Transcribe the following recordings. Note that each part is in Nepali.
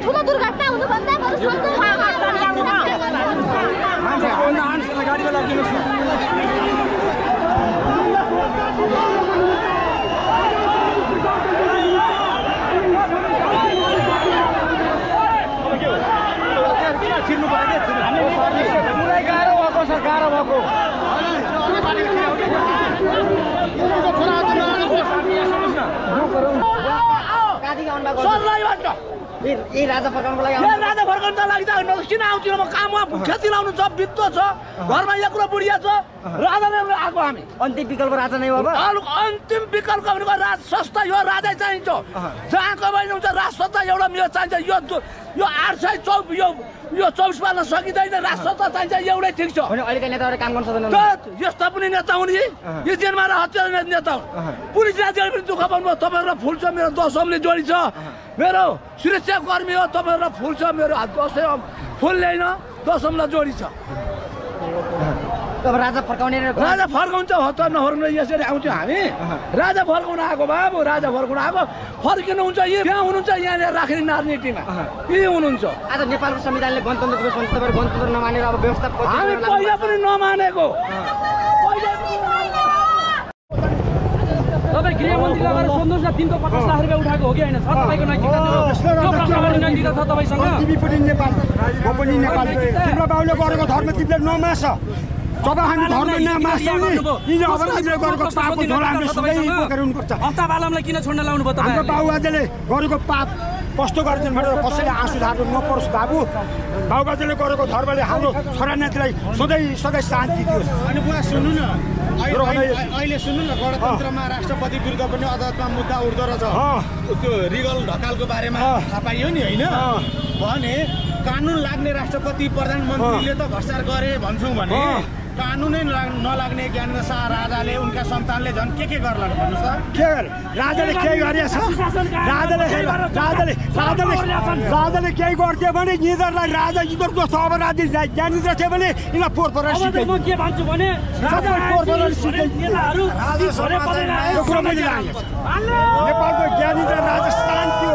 ठुलो दुर्घटना हुनुभन्दा राजा फर्काउनको लागि राजा फर्काउनको लागि त किन आउँछु म काममा खेती लाउनु छ बित्तो छ घरमा एक्लो बुढिया छ राजाले आएको हामी अन्तिम विकल्प राजा नै हो अब अन्तिम विकल्प भनेको राज संस्था यो राजा चाहिन्छ जहाँ कमाइ हुन्छ राज संस्था एउटा मेरो चाहिन्छ यो 800 यो 24 पाल्न सकिँदैन राज संस्था चाहिन्छ एउटै ठिक छ भने अहिलेका नेताहरू काम गर्न सक्दैनन् यस्ता पनि नेता हुन् यी जेलमा हत्या नेता पुलिस राज्यले पनि दुःख पाउनु तपाईहरुलाई फुल छ मेरो दशमले जोडी छ मेरो सुरक्षा कर्मी हो तपाईहरुलाई फुल छ मेरो दशम फुल ल्याइन दशमलाई जोडी छ अब राजा फर्काउने राजा फर्काउँछ हत्या नफर्काउने यसरी आउँथ्यो हामी राजा फर्काउन आएको बाबु राजा फर्काउन आएको फर्किनु हुन्छ यहाँ हुनुहुन्छ यहाँनिर राख्ने राजनीतिमा यही हुनुहुन्छ आज नेपालको संविधानले गणतन्त्र दिवस भन्छ तपाईहरु गणतन्त्र नमानेर अब व्यवस्था हामी पहिला पनि नमानेको तपाईँ गृहमन्त्रीलाई गएर सोध्नुहोस् न 350 लाख रुपियाँ उठाएको हो कि होइन छ तपाईँको नैतिकता त्यो प्रश्नकारी नैतिकता छ तपाईँसँग तिमी पनि नेपाल म पनि नेपाल तिम्रो बाउले गरेको धर्म तिमीले नमास जब हामी धर्म नमास्छौँ नि यिनी अपराधीले गरेको पापको झोला हामीले सबै बोकेर हुनुपर्छ हप्ता बालमलाई किन छोड्न लाउनु भयो तपाईँ हाम्रो बाबुआजले गरेको पाप कस्तो गर्छन् भनेर कसैले आँसु धार्नु नपरोस् बाबु बाबुआजले गरेको धर्मले हाम्रो छोरा नातिलाई सधैँ शान्ति दियोस् अनि बुवा सुन्नु न अहिले सुन्नु न गणतन्त्रमा राष्ट्रपति विरुद्ध पनि अदालतमा मुद्दा उठ्दो रहेछ त्यो रिगल ढकालको बारेमा थाहा पाइयो नि होइन भने कानुन लाग्ने राष्ट्रपति प्रधानमन्त्रीले त भ्रष्टाचार गरे भन्छौँ भने कानुनै नलाग्ने ज्ञानेन्द्र शाह राजाले उनका सन्तानले झन् के गर्लान् भन्नुहोस् त के गरे राजाले के गरेछ राजाले के गर्थ्यो भने यिनीहरूलाई राजा यिनीहरूको अपराधी ज्ञानेन्द्र थियो भने यिनीलाई पोहोर सिधै म के भन्छु भने नेपालको ज्ञानेन्द्र राजा शान्ति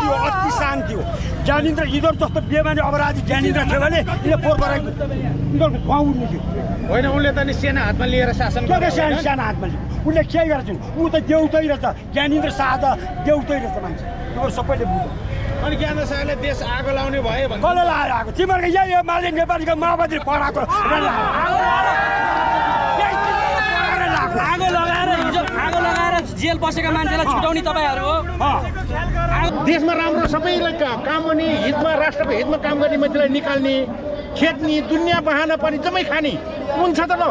हो अति शान्ति हो ज्ञानेन्द्र यिनीहरू जस्तो बेमानी अपराधी ज्ञानेन्द्र थियो भने यिनीले पोहोर यिनीहरूको गाउँ उड्ने थियो होइन उनले त नि सेना हातमा लिएर शासन गरेको साना हातमा लियो उनले के गर्छन् ऊ त देउतै रहेछ ज्ञानेन्द्र शाह त देउतै रहेछ मान्छे तिमीहरू सबैले बुझ अनि ज्ञानेन्द्र शाहले देश आगो लाउने भयो भने कसले लाएर आएको तिमीहरूको यही हो माले नेपालीको माओवादीले पढाएको आगो लगाएर जेल बसेका मान्छेलाई छुटाउने तपाईँहरू हो देशमा राम्रो सबैलाई काम गर्ने हितमा राष्ट्रको हितमा काम गर्ने मान्छेलाई निकाल्ने खेद्ने दुनियाँ बहाना पनि जम्मै खाने कुन छ त ल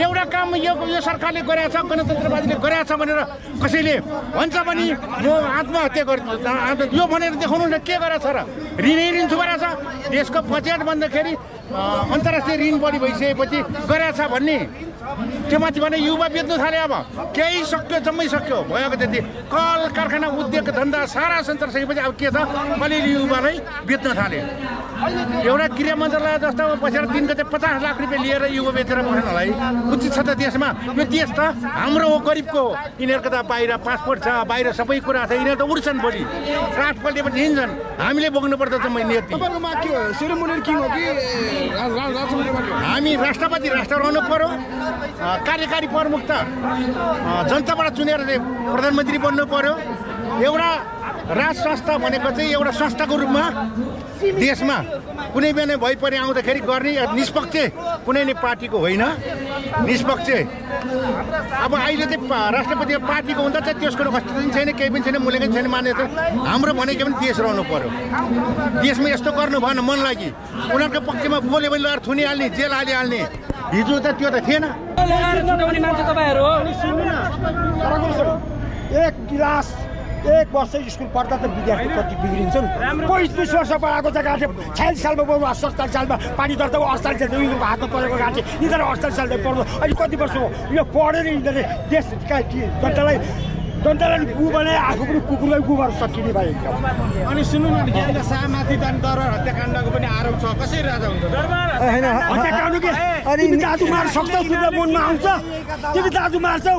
एउटा काम यो सरकारले गरेछ गणतन्त्रवादीले गरेछ भनेर कसैले भन्छ भने म आत्महत्या गर्छु यो भनेर देखाउनु न के गरेछ र ऋण थुपारेछ देशको बजेट भन्दाखेरि अन्तर्राष्ट्रिय ऋण बढी भइसकेपछि गरेछ भन्ने त्यो माथि भने युवा बेच्नु थाले अब केही सक्यो जम्मै सक्यो भएको त्यति कल कारखाना उद्योग धन्दा सारा संसार सकेपछि अब के छ अलिअलि युवालाई बेच्न थाले एउटा गृह मन्त्रालय जस्तो बसेर दिनको चाहिँ 50 लाख रुपियाँ लिएर युवा बेचेर बस्नलाई उचित छ त देशमा यो देश त हाम्रो हो गरिबको हो यिनीहरूको त बाहिर पासपोर्ट छ बाहिर सबै कुरा छ यिनीहरू त उड्छन् भोलि काठ पल्टेपछि हिँड्छन् हामीले बोक्नुपर्छ जम्मै नीति हामी राष्ट्रपति राष्ट्र रहनु पर्यो कार्यकारी प्रमुख त जनताबाट चुनेर प्रधानमन्त्री बन्नु पर्यो एउटा राज संस्था भनेको चाहिँ एउटा संस्थाको रूपमा देशमा कुनै बेला भइपरि आउँदाखेरि गर्ने निष्पक्ष कुनै नै पार्टीको होइन निष्पक्ष अब अहिले चाहिँ राष्ट्रपति पार्टीको हुँदा चाहिँ त्यसको अस्तित्व पनि छैन केही पनि छैन मूल्य पनि छैन मान्यता हाम्रो भनेको पनि देश रहनु पर्यो देशमा यस्तो गर्नु भएन मन लागि उनीहरूको पक्षमा बोल्यो भने लगाएर थुनिहाल्ने जेल हालिहाल्ने हिजो त त्यो त थिएन एक गिलास एक वर्ष स्कुल पढ्दा त विद्यार्थी कति बिग्रिन्छन् 25 वर्ष पढाएको चाहिँ गाँठे 46 सालमा पढ्नु 47 सालमा पानी दर्ता 48 साल यिनीहरूको हातमा परेको गाँठे यिनीहरू 48 सालमा पढ्नु अहिले कति वर्ष हो यो पढेर यिनीहरूले देशका जनतालाई जनतालाई गु भने आफू पनि कुकुरलाई गु भएर सकिने भयो एकदम। अनि सुन्नु न ज्ञानेन्द्र शाहमाथि त दरबार हत्याकाण्डको पनि आरोप छ कसरी राजा हुन्छ होइन हत्याकाण्ड के तिमी दाजु मार सक्छौ तिम्रो मनमा आउँछ तिमी दाजु मार्छौ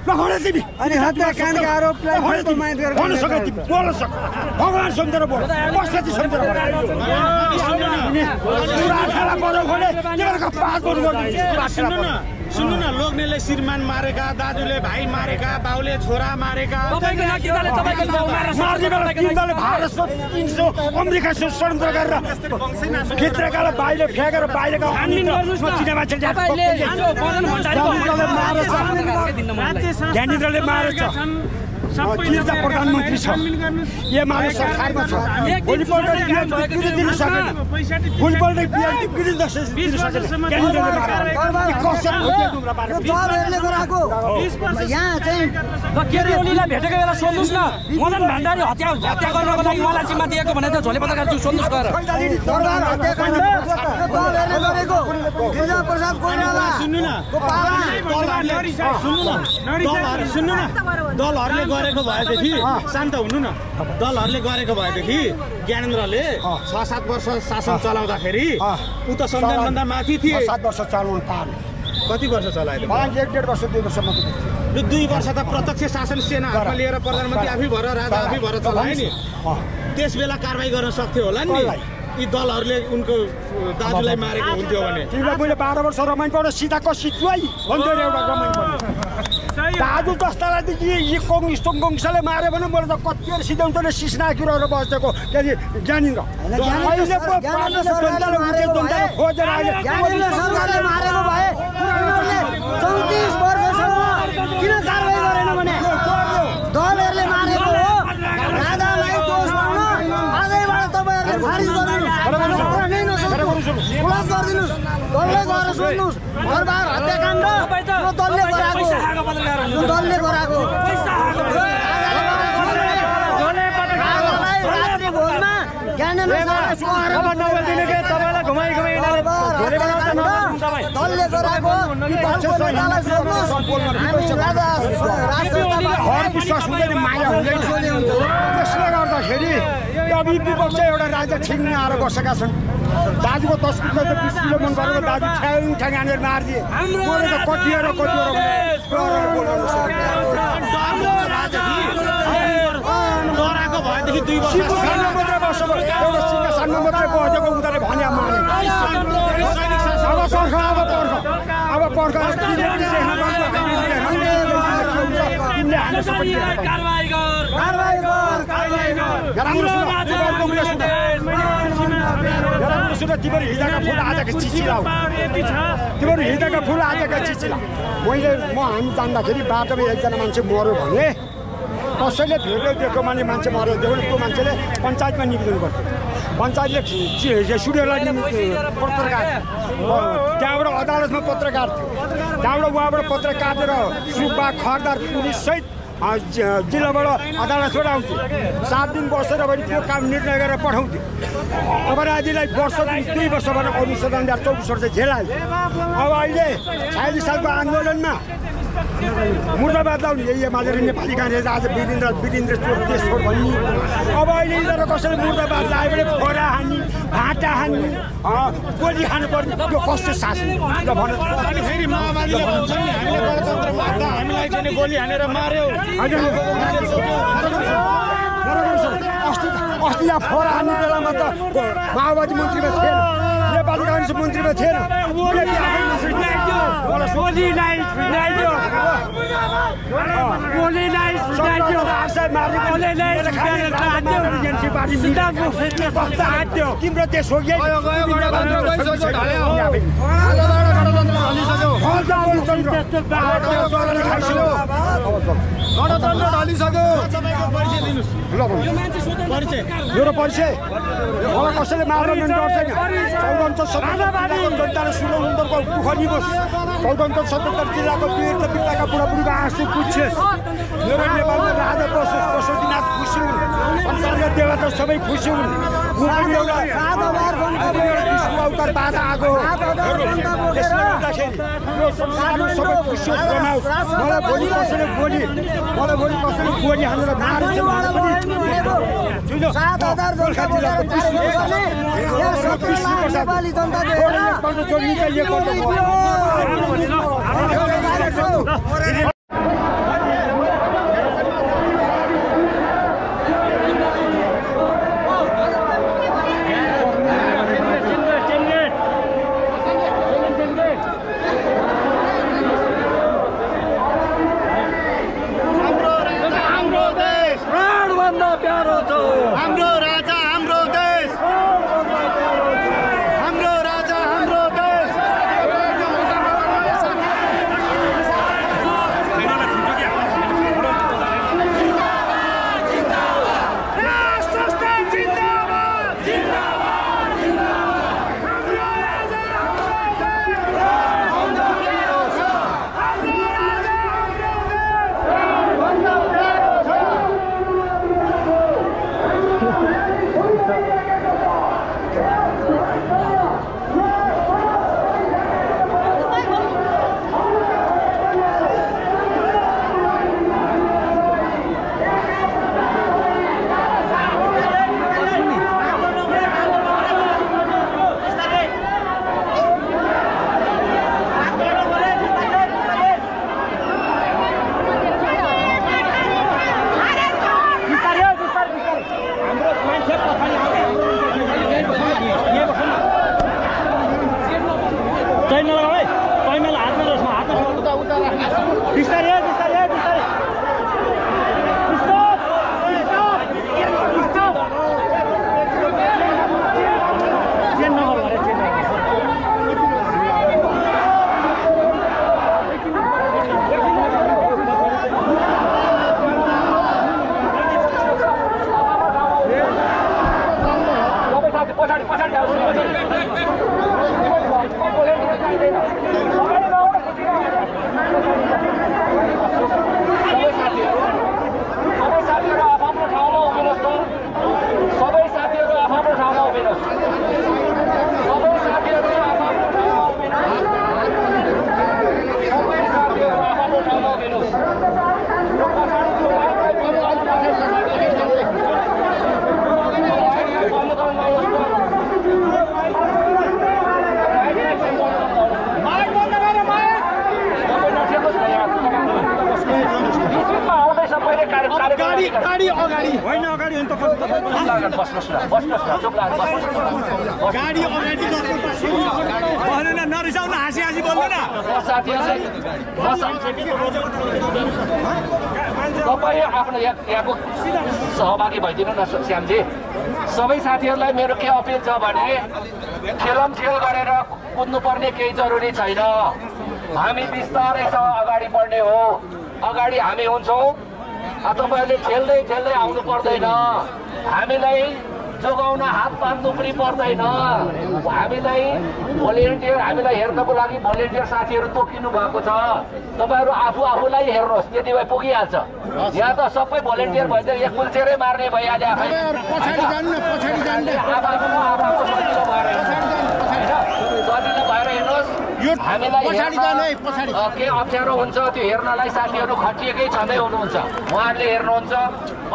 नखडे तिमी अनि हत्याकाण्डका आरोपलाई बोल्न सक तिमी बोल्न सक भगवान सम्झेर बोल कसरी सम्झेर बोल सुन्नु न लोग्नेले श्रीमान मारेका दाजुले भाइ मारेका बाउले छोरा मारेका भारत 300 अमेरिका षड्यन्त्र गरेर भित्रकालाई बाहिर फ्याँकेर बाहिरका ज्ञानेन्द्रले मारेछ तीर्थ प्रधानमन्त्री छ एमाले सरकारमा छ भोलिपल्ट दिन सकेन भोलिपल्ट दिन सकेन यहाँ चाहिँ केरेलीलाई भेटेको बेला सोध्नुहोस् न मदन भण्डारी हत्या गर्नको लागि उहाँलाई जिम्मा दिएको भने त झोले पत्रकार सोध्नुहोस् गएर दरबार हत्याकाण्ड दलहरूले गरेको गिरिजाप्रसाद कोइराला सुन्नु न दलहरूले गरेको भएदेखि शान्त हुनु न दलहरूले गरेको भएदेखि ज्ञानेन्द्रले 6-7 वर्ष शासन चलाउँदाखेरि ऊ त संविधानभन्दा माथि थिए 7 वर्ष चलाउनु पाएन कति वर्ष चलायो 1.5 वर्ष 2 वर्ष मात्रै यो 2 वर्ष त प्रत्यक्ष शासन सेना हातमा लिएर प्रधानमन्त्री आफै भएर राजा आफै भएर चलाए नि त्यस बेला कारबाही गर्न सक्थ्यो होला नि यी दलहरूले उनको दाजुलाई मारेको हुन्थ्यो भने तिमीलाई मैले 12 वर्ष रमाइलो पर्यो सीधा कसी जुवाई भन्थ्यो एउटा रमाइलो पर्यो दाजु जस्तालाई यी कङ्ग्रेसले माऱ्यो भने मैले त कतिवटा सिद्धान्तले सिस्ना किरेर बसेको ज्ञानेन्द्र सरकारले मारेको भए 34 वर्षसम्म किन कारबाही गरेन भने दलहरूले मारेको हो राजालाई दोष लाउन आजैबाट तपाईँहरूले खारिज गरिदिनुहोस् दलले गएर सोध्नुहोस् दरबार हत्याकाण्ड यो दलले गराएको रात्रि भोजमा ज्ञानेन्द्र दलले गराएको माया हुँदैन त्यसले गर्दाखेरि अब विपक्ष एउटा राज्य छिन्न आएर बसेका छन् दाजुको तस्बिरमा त 20 किलो मन गरेको दाजु ठ्याङ हानेर मारिदिए मैले त कतिवटा डराएको भएदेखि 2 वर्ष मात्रै बस्छ एउटा सिंहासनमा मात्रै बसेको उनीहरूले भन्या माने अब पर्ख तिमीहरू हिजोका फुल आजका चिचिलाऊ तिमीहरू हिजोका फुल आजका चिचिला मैले हामी जान्दाखेरि बाटोमा एकजना मान्छे मऱ्यो भने कसैले भेट्यो दिएको मान्छे मऱ्यो त्यो मान्छेले पञ्चायतमा निक्लिनु पर्थ्यो पञ्चायतले स्टुडियोलाई पत्रकार त्यहाँबाट अदालतमा पत्रकार थियो त्यहाँबाट उहाँबाट पत्र काटेर सुब्बा खरदार पुलिससहित जिल्लाबाट अदालतबाट आउँथ्यो 7 दिन बसेर भने त्यो काम निर्णय गरेर पठाउँथ्यो अपराधीलाई 2 वर्षबाट अनुसन्धान 24 वर्ष जेल हाल्यो अब अहिले 46 सालको आन्दोलनमा मुर्दाबाद लाउने यही एमाले नेपाली काङ्ग्रेस आज वीरेन्द्र चोर देश छोड भन्ने अब अहिले यिनीहरू कसैले मुर्दाबाद लायो भने फोरा हान्ने भाँटा हान्ने गोली खानु पर्ने त्यो कस्तो शासन फेरि माओवादीले भन्छ नि हामीले गणतन्त्र माग्दा हामीलाई चाहिँ गोली हानेर मार्यो अस्ति यहाँ फोरा हान्ने बेलामा त माओवादी मन्त्रीमा थिएन नेपाली काङ्ग्रेस मन्त्रीमा थिएन तिम्रो देश हो गणतन्त्र ढलिसक्यो मेरो परिचय मलाई कसैले मार्न डर्दैन 1477 सुनौन्दरको दुःख निकोस् 1477 जिल्लाको वीर पिताका बुढाबुढीको आँसु पुच्छेस् मेरो नेपालमा राजा पशुपतिनाथ खुसी हुन् संसारका देवता सबै खुसी हुन् म पनि एउटा अवतार बाधा आएको हो त्यसले गर्दाखेरि यो संसारमा सबै विश्वास बनाऊ मलाई भोलि कसैले गोली हालेर मारिन्छ भने 7,000 जनता बोलेर कार्यक्रम गर्ने यहाँ 17 लाख नेपाली जनता देखेर सहभागी भइदिनु न श्यामजी। सबै साथीहरूलाई मेरो के अपिल छ भने खेलमखेल गरेर कुद्नुपर्ने केही जरुरी छैन। हामी बिस्तारैसँग अगाडि बढ्ने हो, अगाडि हामी हुन्छौँ। तपाईँहरूले खेल्दै खेल्दै आउनु पर्दैन, हामीलाई जोगाउन हात बाँध्नु पनि पर्दैन। हामीलाई भोलिन्टियर, हामीलाई हेर्नको लागि भोलिन्टियर साथीहरू तोकिनु भएको छ। तपाईँहरू आफूलाई हेर्नुहोस्, त्यति भए पुगिहाल्छ। यहाँ त सबै भोलिन्टियर भइदियो, एक कुल्चेरै मार्ने भइहाल्यो। सजिलो भएर हेर्नुहोस्। हामीलाई के अप्ठ्यारो हुन्छ त्यो हेर्नलाई साथीहरू खटिएकै छँदै हुनुहुन्छ। उहाँहरूले हेर्नुहुन्छ,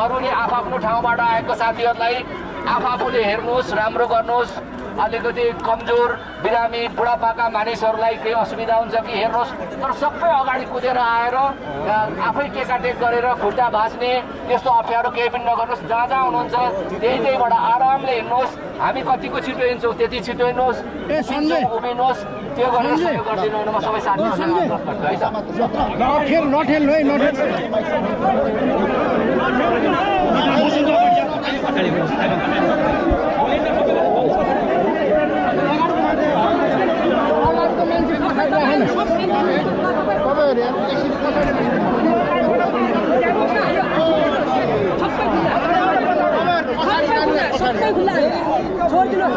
अरूले आफ्नो ठाउँबाट आएको साथीहरूलाई आफूले हेर्नुहोस्, राम्रो गर्नुहोस्। अलिकति कमजोर बिरामी बुढापाका मानिसहरूलाई केही असुविधा हुन्छ कि हेर्नुहोस्, तर सबै अगाडि कुदेर आएर आफै टेकाटेक गरेर खुट्टा भाँच्ने त्यस्तो अप्ठ्यारो केही पनि नगर्नुहोस्। जहाँ जहाँ हुनुहुन्छ त्यहीबाट आरामले हिँड्नुहोस्। हामी कतिको छिटो हिँड्छौँ त्यति छिटो हिँड्नुहोस्, उभिनुहोस्। त्यो गरेर सहयोग गरिदिनु हुन म सबै साथीहरूलाई अनुरोध गर्छु है छोड़ दिलो